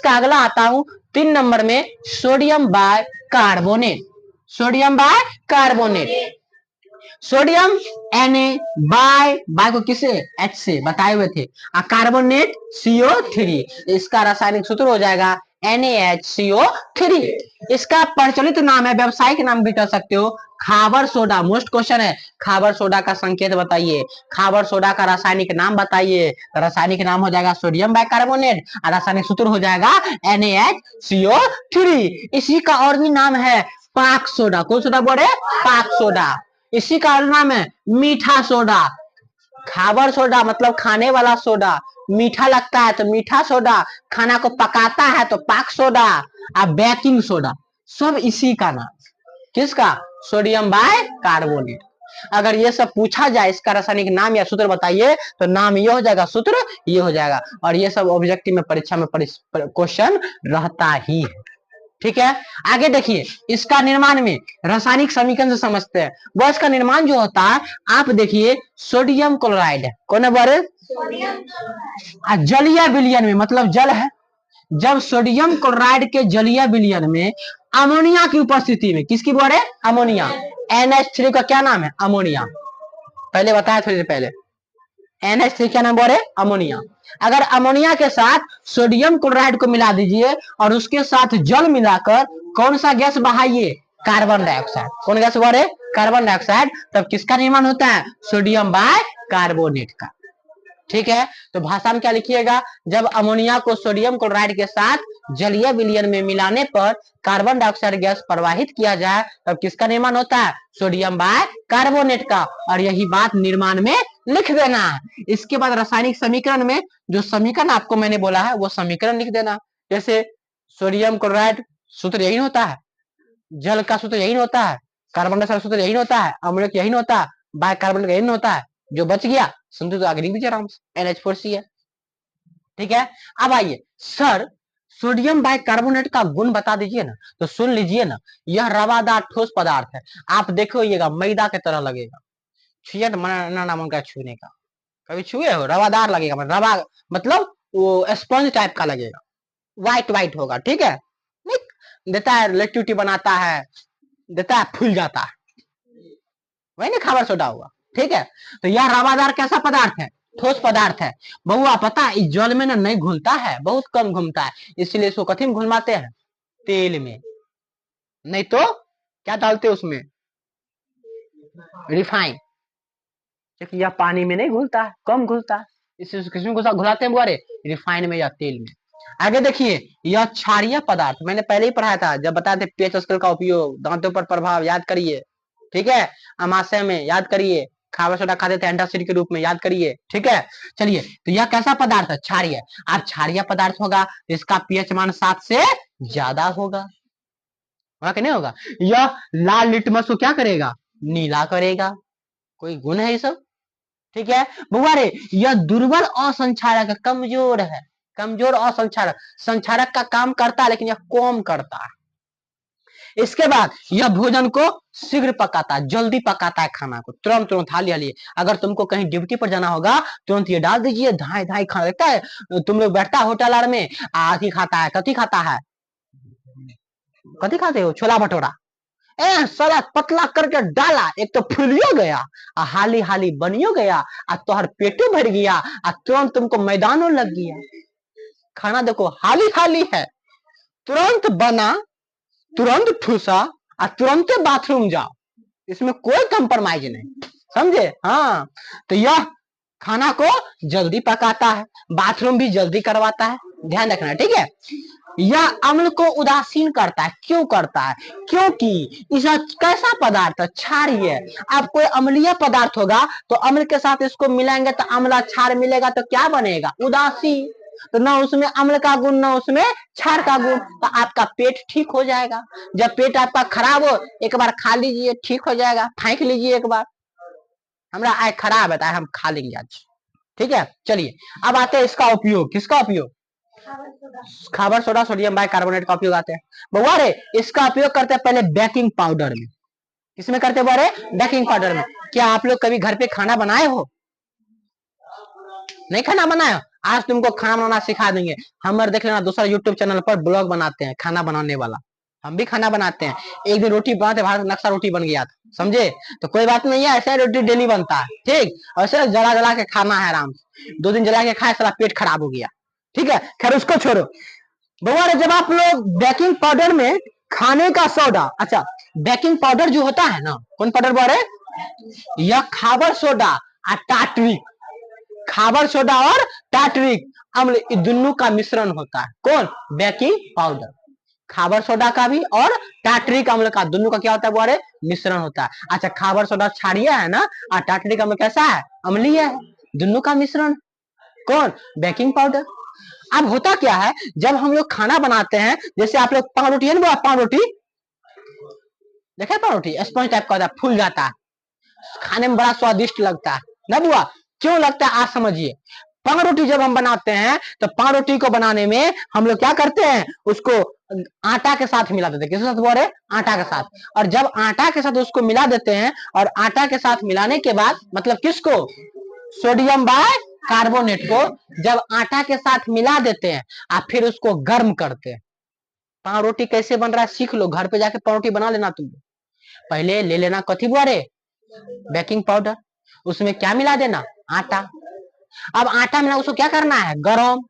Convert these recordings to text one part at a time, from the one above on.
इसका अगला आता हूं 3 नंबर में, sodium bicarbonate. Sodium bicarbonate, sodium bi को किसे H से बताए हुए थे, कार्बोनेट CO3। इसका रासायनिक सूत्र हो जाएगा NaHCO3। इसका प्रचलित नाम है, व्यवसायिक नाम भी कह सकते हो, खाबर सोडा। मोस्ट क्वेश्चन है, खाबर सोडा का संकेत बताइए, खाबर सोडा का रासायनिक नाम बताइए। रासायनिक नाम हो जाएगा सोडियम बाइकार्बोनेट और रासायनिक सूत्र हो जाएगा NaHCO3। इसी का और भी नाम है पाक सोडा। कौन सोडा बोले? पाक सोडा। इसी का और नाम है मीठा सोडा। खाबर सोडा मतलब खाने वाला सोडा, मीठा लगता है तो मीठा सोडा, खाना को पकाता है तो पाक सोडा, और बेकिंग सोडा, सब इसी का नाम। किसका? Sodium bicarbonate. अगर ये सब पूछा जाए इसका रासायनिक नाम या सूत्र बताइए, तो नाम ये हो जाएगा, सूत्र ये हो जाएगा। और ये सब ऑब्जेक्टिव में, परीक्षा में क्वेश्चन रहता ही है। ठीक है, आगे देखिए, इसका निर्माण में रासायनिक समीकरण से समझते हैं। वो इसका निर्माण जो होता है, आप देखिए, सोडियम क्लोराइड है, कौन है बारे? जलीय विलयन में, मतलब जल है, जब सोडियम क्लोराइड के जलीय विलयन में अमोनिया की उपस्थिति में, किसकी बोले? अमोनिया। NH3 का क्या नाम है? अमोनिया। पहले बताया थोड़ी देर पहले, NH3 क्या नाम बोले? अमोनिया। अगर अमोनिया के साथ सोडियम क्लोराइड को मिला दीजिए और उसके साथ जल मिलाकर कौन सा गैस बहाइए? Carbon dioxide. कौन गैस बोले? Carbon dioxide. तब किसका निर्माण होता है? सोडियम बाय कार्बोनेट का। ठीक है, तो भाषा में क्या लिखिएगा? जब अमोनिया को सोडियम क्लोराइड के साथ जलीय विलयन में मिलाने पर कार्बन डाइऑक्साइड गैस प्रवाहित किया जाए, तब किसका निर्माण होता है? सोडियम बाय कार्बोनेट का। और यही बात निर्माण में लिख देना है। इसके बाद रासायनिक समीकरण में जो समीकरण आपको मैंने बोला है, वो समीकरण लिख देना। जैसे सोडियम क्लोराइड सूत्र यही होता है, जल का सूत्र यही होता है, कार्बन डाइऑक्साइड सूत्र यही होता है, अम्ल यही होता है, बाय कार्बोनेट यही होता है। जो बच गया समझो तो आगे लिख दीजिए आराम से, NH4C है। ठीक है, अब आइए, सर सोडियम बाइकार्बोनेट का गुण बता दीजिए ना। तो सुन लीजिए ना, यह रवादार ठोस पदार्थ है। आप देखोइएगा मैदा के तरह लगेगा, छुए ना मन का छूने का, कभी छुए हो? रवादार लगेगा, रवा मतलब वो स्पंज टाइप का लगेगा, व्हाइट व्हाइट होगा। ठीक है, देता है लिक्विडिटी बनाता है, देता है फूल जाता है, वही ना खाबर सोडा हुआ। ठीक है, तो यह रवादार कैसा पदार्थ है? ठोस पदार्थ है। बहुआ पता है इस जल में ना नहीं घुलता है, बहुत कम घूमता है, इसलिए इसको कथी में घुलवाते हैं? तेल में। नहीं तो क्या डालते हैं उसमें? रिफाइन। क्योंकि यह पानी में नहीं घुलता है, कम घुलता है, इसलिए किसमें घुलाते हैं? बोरे रिफाइन में या तेल में। आगे देखिए, यह क्षारीय पदार्थ, मैंने पहले ही पढ़ाया था जब बताए थे पीएच स्केल का उपयोग, दांतों पर प्रभाव, याद करिए। ठीक है, अमाशय में याद करिए, खाबर सोडा खाते थे एंटासिड के रूप में, याद करिए। ठीक है, चलिए, तो यह कैसा पदार्थ है? क्षारीय। अब क्षारीय पदार्थ होगा तो इसका पीएच मान 7 से ज्यादा होगा कि नहीं होगा? यह लाल लिटमस को क्या करेगा? नीला करेगा। कोई गुण है ये सब? ठीक है, बुआ रे, यह दुर्बल असंचारक, कमजोर है, कमजोर असंचारक, संचारक का काम करता है लेकिन यह कम करता है। इसके बाद यह भोजन को शीघ्र पकाता है, जल्दी पकाता है खाना को, तुरंत तुरंत हाली हाली। अगर तुमको कहीं ड्यूटी पर जाना होगा, तुरंत ये डाल दीजिए, धाई धाई खाना लगता है। तुम लोग बैठता है होटल आर में, आधी खाता है, कथी खाता है? कथी खाते हो? छोला भटूरा। साला पतला करके डाला, एक तो फूलियो गया, हाली हाली बनियो गया, तोहर पेटो भर गया, तुरंत तुमको मैदानों लग गया। खाना देखो हाली हाली है, तुरंत बना, तुरंत ठूसा, तुरंत बाथरूम जाओ, इसमें कोई कंप्रोमाइज नहीं, समझे? हाँ, तो यह खाना को जल्दी पकाता है, बाथरूम भी जल्दी करवाता है, ध्यान रखना। ठीक है, यह अम्ल को उदासीन करता है। क्यों करता है? क्योंकि इसका कैसा पदार्थ है? क्षारीय। अब कोई अम्लीय पदार्थ होगा तो अम्ल के साथ इसको मिलाएंगे तो अम्ल क्षार मिलेगा, तो क्या बनेगा? उदासीन। तो ना उसमें अम्ल का गुण, ना उसमें क्षार का गुण, तो आपका पेट ठीक हो जाएगा। जब पेट आपका खराब हो, एक बार खा लीजिए, ठीक हो जाएगा, फेंक लीजिए एक बार, हमारा आय खराब है हम खा लेंगे आज। ठीक है, चलिए, अब आते हैं इसका उपयोग। किसका उपयोग? खाबर सोडा, सोडियम बाइकार्बोनेट का उपयोग आते हैं। बउआ रे, इसका उपयोग करते हैं पहले बेकिंग पाउडर में। किसमें करते हैं बारे? बेकिंग पाउडर में। क्या आप लोग कभी घर पे खाना बनाए हो? नहीं खाना बनाए हो? आज तुमको खाना बनाना सिखा देंगे। हमारे देख लेना दूसरा यूट्यूब चैनल पर ब्लॉग बनाते हैं खाना बनाने वाला, हम भी खाना बनाते हैं। एक दिन रोटी बनाते भारत नक्शा रोटी बन गया था, समझे? तो कोई बात नहीं है, ऐसा रोटी डेली बनता है, ठीक। और ऐसे जला जला के खाना है आराम से। 2 दिन जला के खाए, सारा पेट खराब हो गया, ठीक है। खैर उसको छोड़ो। भगवान, जब आप लोग बेकिंग पाउडर में खाने का सोडा, अच्छा बेकिंग पाउडर जो होता है ना, कौन पाउडर बोल रहे? यह खाबर सोडा और टाटरिक, खाबर सोडा और टाटरिक अम्ल, दोनों का मिश्रण होता है। कौन? Baking powder. खाबर सोडा का भी और टाटरिक अम्ल का, दोनों का क्या होता है बोले? मिश्रण होता है। अच्छा, खाबर सोडा क्षारीय है ना, और टाटरिक अम्ल कैसा है? अम्लीय है। दोनों का मिश्रण कौन? Baking powder. अब होता क्या है, जब हम लोग खाना बनाते हैं, जैसे आप लोग पाव रोटी है ना, पाव रोटी देखा? पाव रोटी स्पंज टाइप का होता है, फूल जाता है, खाने में बड़ा स्वादिष्ट लगता है ना बुआ? क्यों लगता है आज समझिए। पाव रोटी जब हम बनाते हैं तो पाव रोटी को बनाने में हम लोग क्या करते हैं, उसको आटा के साथ मिला देते हैं। किसके साथ बोल रहे? आटा के साथ। और जब आटा के साथ उसको मिला देते हैं, और आटा के साथ मिलाने के बाद मतलब किसको? सोडियम बाय कार्बोनेट को जब आटा के साथ मिला देते हैं और फिर उसको गर्म करते हैं। पाव रोटी कैसे बन रहा है सीख लो, घर पे जाके पाव रोटी बना लेना तुम। पहले ले लेना कथी बोरे? Baking powder. उसमें क्या मिला देना? आटा। अब आटा मिला, उसको क्या करना है? गरम।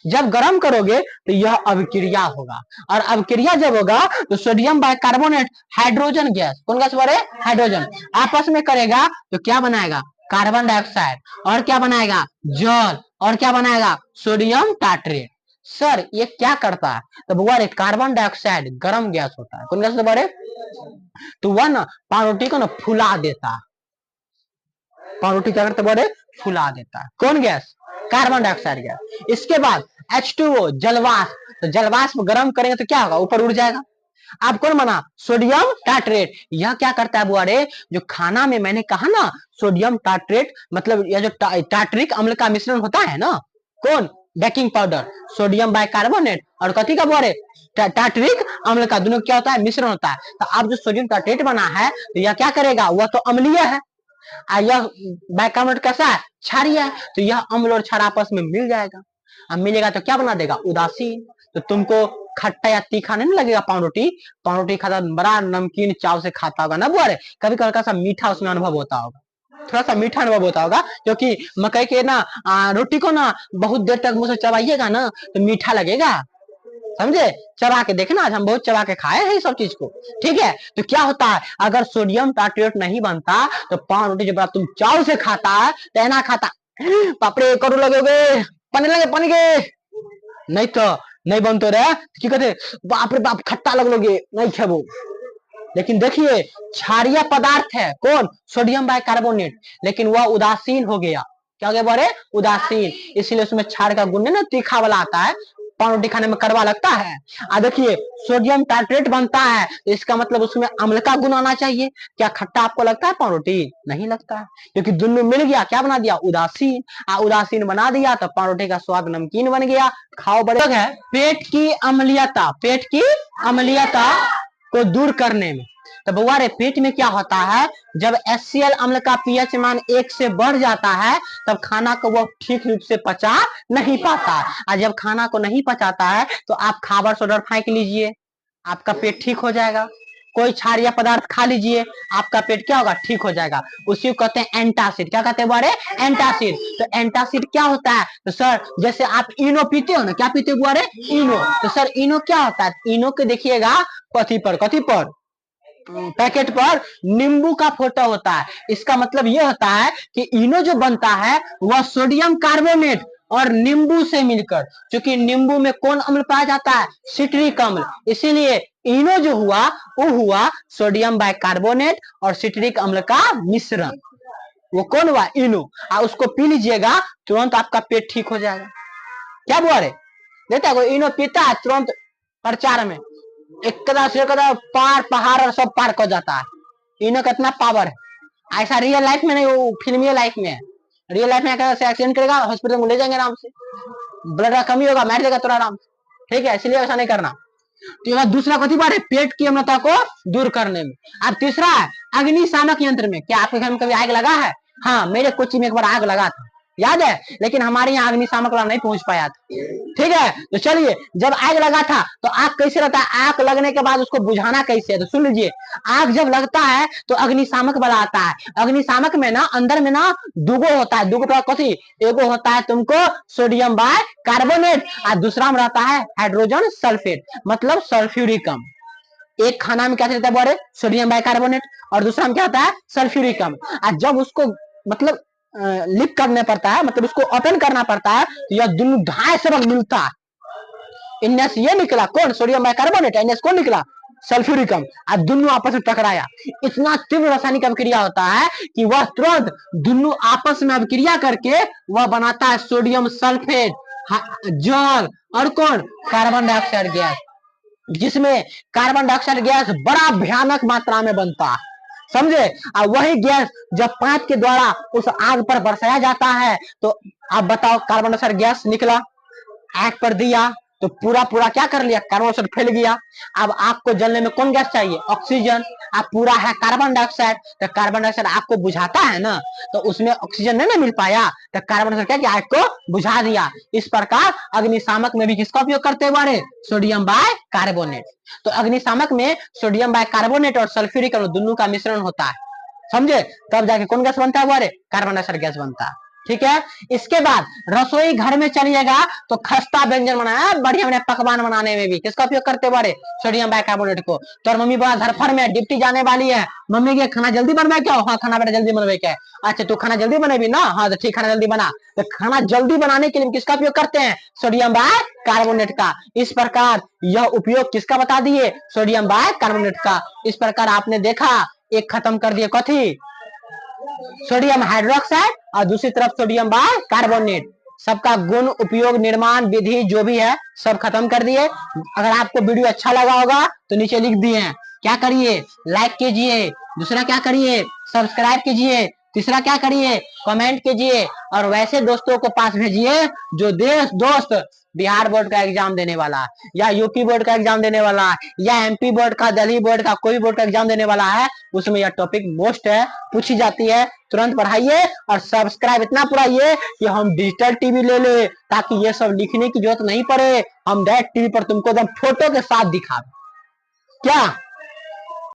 जब गरम करोगे तो यह अभिक्रिया होगा, और अभिक्रिया जब होगा तो सोडियम बाइकार्बोनेट हाइड्रोजन गैस, कौन गैस बोले? हाइड्रोजन, आपस में करेगा तो क्या बनाएगा? Carbon dioxide. और क्या बनाएगा? जल। और क्या बनाएगा? Sodium tartrate. सर ये क्या करता है? तो बोले कार्बन डाइऑक्साइड गर्म गैस होता है, कौन गैस बोले? तो वह ना पाव रोटी को ना फुला देता है। पाव रोटी क्या करता है बोले? फुला देता है। कौन गैस? Carbon dioxide gas. इसके बाद H2O जलवाष्प, तो जलवाष्प गर्म करेंगे तो क्या होगा? ऊपर उड़ जाएगा। अब कौन बना? Sodium tartrate. यह क्या करता है बुआरे? जो खाना में मैंने कहा ना सोडियम टार्ट्रेट, मतलब यह जो टार्ट्रिक अम्ल का मिश्रण होता है ना, कौन? बेकिंग पाउडर, सोडियम बाइकार्बोनेट और कथी का बोले? टार्ट्रिक अम्ल का, दोनों क्या होता है? मिश्रण होता है। तो अब जो सोडियम टार्ट्रेट बना है तो यह क्या करेगा? वह तो अम्लीय है, यह बाइकार्बोनेट कैसा है? क्षारीय है। तो यह अम्ल और क्षार आपस में मिल जाएगा। अब मिलेगा तो क्या बना देगा? उदासीन। तो तुमको खट्टा या तीखा नहीं लगेगा पाव रोटी। पाव रोटी खाता बड़ा नमकीन चाव से खाता होगा ना बुआ रे? कभी हल्का सा मीठा उसमें अनुभव होता होगा, थोड़ा सा मीठा अनुभव होता होगा, क्योंकि मकई के ना रोटी को ना बहुत देर तक मुंह से चबाइएगा ना तो मीठा लगेगा, समझे? चबा के देखना, आज हम बहुत चबा के खाए हैं सब चीज को, ठीक है। तो क्या होता है, अगर सोडियम टार्ट्रेट नहीं बनता तो पाव रोटी जब तुम चाव से खाता है तो ना खाता, पापड़े करू लगोगे, पने लगे पने के नहीं तो नहीं बनते रहे की कहते, बाप रे बाप खट्टा लगलोगे, नहीं खेबो। लेकिन देखिए क्षारीय पदार्थ है, कौन? सोडियम बाइकार्बोनेट, लेकिन वह उदासीन हो गया। क्या हो गया बोले? उदासीन। इसीलिए उसमें क्षार का गुण ना तीखा वाला आता है, पाव रोटी खाने में कड़वा लगता है। देखिए सोडियम टार्ट्रेट बनता है, इसका मतलब उसमें अम्ल का गुण आना चाहिए। क्या खट्टा आपको लगता है पाव रोटी? नहीं लगता है, क्योंकि दोनों मिल गया, क्या बना दिया? उदासीन। उदासीन बना दिया तो पाव रोटी का स्वाद नमकीन बन गया। खाओ बड़े है। पेट की अम्लीयता, पेट की अम्लीयता को दूर करने में, तो बउआ रे पेट में क्या होता है, जब HCl अम्ल का pH मान 1 से बढ़ जाता है तब खाना को वो ठीक रूप से पचा नहीं पाता। और जब खाना को नहीं पचाता है तो आप खाबर सोडा फेंक लीजिए, आपका पेट ठीक हो जाएगा। कोई क्षारीय पदार्थ खा लीजिए, आपका पेट क्या होगा? ठीक हो जाएगा। उसी को कहते हैं एंटासिड। क्या कहते हैं बुआरे? एंटासिड। तो एंटासिड क्या होता है? तो सर जैसे आप इनो पीते हो ना, क्या पीते हो बुआरे? इनो। तो सर इनो क्या होता है? इनो के देखिएगा कथी पर, कथी पर पैकेट पर नींबू का फोटो होता है। इसका मतलब यह होता है कि इनो जो बनता है वह सोडियम कार्बोनेट और नींबू से मिलकर, क्योंकि नींबू में कौन अम्ल पाया जाता है? सिट्रिक अम्ल। इसीलिए इनो जो हुआ वो हुआ सोडियम बाइकार्बोनेट और सिट्रिक अम्ल का मिश्रण, वो कौन हुआ? इनो। उसको पी लीजिएगा तुरंत आपका पेट ठीक हो जाएगा। क्या बुआ रे? देता है इनो पीता है तुरंत प्रचार में एकदम से एकदम पार पहाड़ और सब पार कर जाता है। इनो का इतना पावर है। ऐसा रियल लाइफ में नहीं, वो फिल्मी लाइफ में है। रियल लाइफ में एक्सीडेंट करेगा हॉस्पिटल में ले जाएंगे आराम से, ब्लड का कमी होगा मार देगा तुरंत आराम से, ठीक है। इसलिए ऐसा नहीं करना। तो दूसरा कथी बात है? पेट की अम्लता को दूर करने में। अब तीसरा है अग्निशामक यंत्र में। क्या आपके घर में कभी आग लगा है? हाँ मेरे कोची में एक बार आग लगा था, याद है, लेकिन हमारे यहाँ अग्निशामक वाला नहीं पहुंच पाया था। ठीक है, तो चलिए, जब आग लगा था तो आग कैसे रहता है, आग लगने के बाद उसको बुझाना कैसे है, तो सुन लीजिए। आग जब लगता है तो अग्निशामक वाला आता है। अग्निशामक में ना अंदर में ना दुगो होता है, दुगो कथी, एगो होता है तुमको सोडियम बाय कार्बोनेट और दूसरा में रहता है हाइड्रोजन सल्फेट, मतलब सल्फ्यूरिकम। एक खाना में क्या रहता है बोरे, सोडियम बाइकार्बोनेट, और दूसरा में क्या होता है सल्फ्यूरिकम। और जब उसको मतलब लिप करने पड़ता है, मतलब उसको ओपन करना पड़ता है, तो यह दोनों ढाई से मिलता है। इनस ये निकला कौन, सोडियम बाइकार्बोनेट, इनस कौन निकला, सल्फ्यूरिकम, और दोनों आपस में टकराया। इतना तीव्र रासायनिक अभिक्रिया होता है कि वह तुरंत दोनों आपस में अभिक्रिया करके वह बनाता है सोडियम सल्फेट, जल, और कौन, कार्बन डाइऑक्साइड गैस, जिसमें कार्बन डाइऑक्साइड गैस बड़ा भयानक मात्रा में बनता है, समझे। और वही गैस जब पाइप के द्वारा उस आग पर बरसाया जाता है, तो आप बताओ, कार्बन डाइऑक्साइड गैस निकला, आग पर दिया तो पूरा पूरा क्या कर लिया, कार्बन डाइऑक्साइड फैल गया। अब आग को जलने में कौन गैस चाहिए, ऑक्सीजन, अब पूरा है कार्बन डाइऑक्साइड, तो कार्बन डाइऑक्साइड आग को बुझाता है ना, तो उसमें ऑक्सीजन नहीं ना मिल पाया, तो कार्बन डाइऑक्साइड क्या किया, आग को बुझा दिया। इस प्रकार अग्निशामक में भी किसका उपयोग करते हुए, सोडियम बाय कार्बोनेट। तो अग्निशामक में सोडियम बाय कार्बोनेट और सल्फ्यूरिक दोनों का मिश्रण होता है, समझे, तब जाके कौन गैस बनता है, कार्बन डाइऑक्साइड गैस बनता है। ठीक है, इसके बाद रसोई घर में चलिएगा तो खस्ता व्यंजन बनाना, बढ़िया बढ़िया पकवान बनाने में भी किसका उपयोग करते बारे, सोडियम बाइकार्बोनेट को। तो मम्मी बड़ा धरफर में डिप्टी जाने वाली है, मम्मी के खाना जल्दी बनवा क्या, हाँ खाना बेटा जल्दी बनवे क्या, अच्छा तू खाना जल्दी बनेगी ना, हाँ तो ठीक, खाना जल्दी बना। तो खाना जल्दी बनाने के लिए किसका उपयोग करते हैं, सोडियम बाइकार्बोनेट का। इस प्रकार यह उपयोग किसका बता दिए, सोडियम बाइकार्बोनेट का। इस प्रकार आपने देखा, एक खत्म कर दिए कथी, सोडियम हाइड्रोक्साइड, और दूसरी तरफ सोडियम बाइकार्बोनेट, सबका गुण, उपयोग, निर्माण विधि जो भी है सब खत्म कर दिए। अगर आपको वीडियो अच्छा लगा होगा तो नीचे लिख दिए हैं, क्या करिए, लाइक कीजिए, दूसरा क्या करिए, सब्सक्राइब कीजिए, तीसरा क्या करिए, कमेंट कीजिए, और वैसे दोस्तों को पास भेजिए जो दोस्त बिहार बोर्ड का एग्जाम देने वाला है, या यूपी बोर्ड का एग्जाम देने वाला है, या एमपी बोर्ड का, दिल्ली बोर्ड का, कोई बोर्ड का एग्जाम देने वाला है, उसमें यह टॉपिक मोस्ट है, पूछी जाती है। तुरंत पढ़ाइए और सब्सक्राइब इतना पुराइए कि हम डिजिटल टीवी ले ले, ताकि ये सब लिखने की जरूरत नहीं पड़े, हम डायरेक्ट टीवी पर तुमको एकदम फोटो के साथ दिखा, क्या